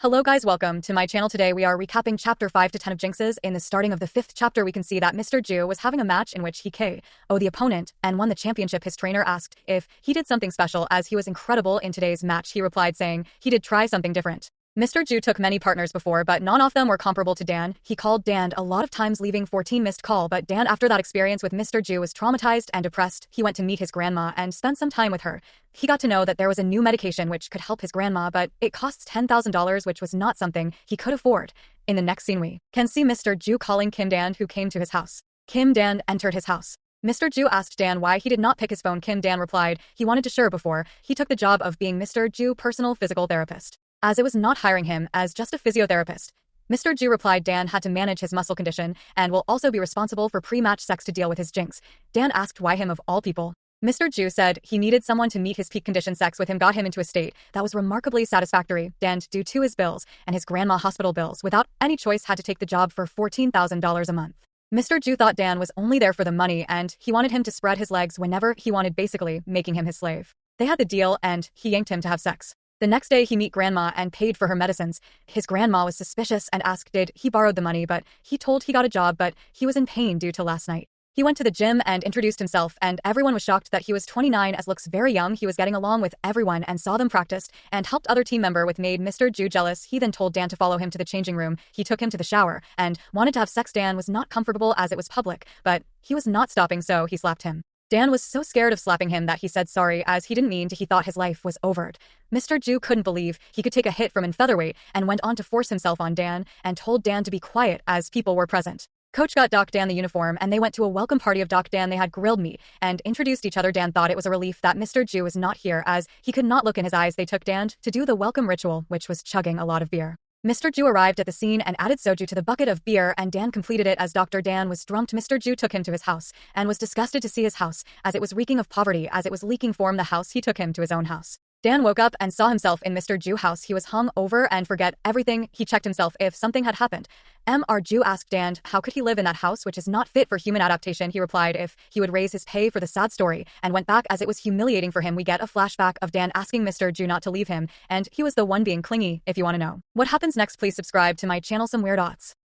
Hello guys, welcome to my channel. Today we are recapping chapter 5 to 10 of Jinxes. In the starting of the 5th chapter, we can see that Mr. Ju was having a match in which he KO'd the opponent and won the championship. His trainer asked if he did something special as he was incredible in today's match. He replied saying he did try something different. Mr. Ju took many partners before, but none of them were comparable to Dan. He called Dan a lot of times, leaving 14 missed call, but Dan, after that experience with Mr. Ju, was traumatized and depressed. He went to meet his grandma and spent some time with her. He got to know that there was a new medication which could help his grandma, but it costs $10,000, which was not something he could afford. In the next scene, we can see Mr. Ju calling Kim Dan, who came to his house. Kim Dan entered his house. Mr. Ju asked Dan why he did not pick his phone. Kim Dan replied he wanted to share before he took the job of being Mr. Ju personal physical therapist, as it was not hiring him as just a physiotherapist. Mr. Ju replied Dan had to manage his muscle condition and will also be responsible for pre-match sex to deal with his jinx. Dan asked why him of all people. Mr. Ju said he needed someone to meet his peak condition. Sex with him got him into a state that was remarkably satisfactory. Dan, due to his bills and his grandma hospital bills, without any choice had to take the job for $14,000 a month. Mr. Ju thought Dan was only there for the money and he wanted him to spread his legs whenever he wanted, basically making him his slave. They had the deal and he yanked him to have sex. The next day he met grandma and paid for her medicines. His grandma was suspicious and asked did he borrowed the money, but he told he got a job, but he was in pain due to last night. He went to the gym and introduced himself, and everyone was shocked that he was 29 as looks very young. He was getting along with everyone and saw them practice and helped other team member with made Mr. Ju jealous. He then told Dan to follow him to the changing room. He took him to the shower and wanted to have sex. Dan was not comfortable as it was public, but he was not stopping, so he slapped him. Dan was so scared of slapping him that he said sorry as he didn't mean to. He thought his life was over. Mr. Ju couldn't believe he could take a hit from in featherweight and went on to force himself on Dan and told Dan to be quiet as people were present. Coach got Doc Dan the uniform and they went to a welcome party of Doc Dan. They had grilled meat and introduced each other. Dan thought it was a relief that Mr. Ju was not here as he could not look in his eyes. They took Dan to do the welcome ritual, which was chugging a lot of beer. Mr. Ju arrived at the scene and added soju to the bucket of beer and Dan completed it. As Dr. Dan was drunk, Mr. Ju took him to his house and was disgusted to see his house as it was reeking of poverty, as it was leaking from the house. He took him to his own house. Dan woke up and saw himself in Mr. Ju's house. He was hung over and forget everything. He checked himself if something had happened. Mr. Ju asked Dan how could he live in that house which is not fit for human adaptation. He replied if he would raise his pay for the sad story and went back as it was humiliating for him. We get a flashback of Dan asking Mr. Ju not to leave him and he was the one being clingy. If you want to know what happens next, please subscribe to my channel. Some weird odds.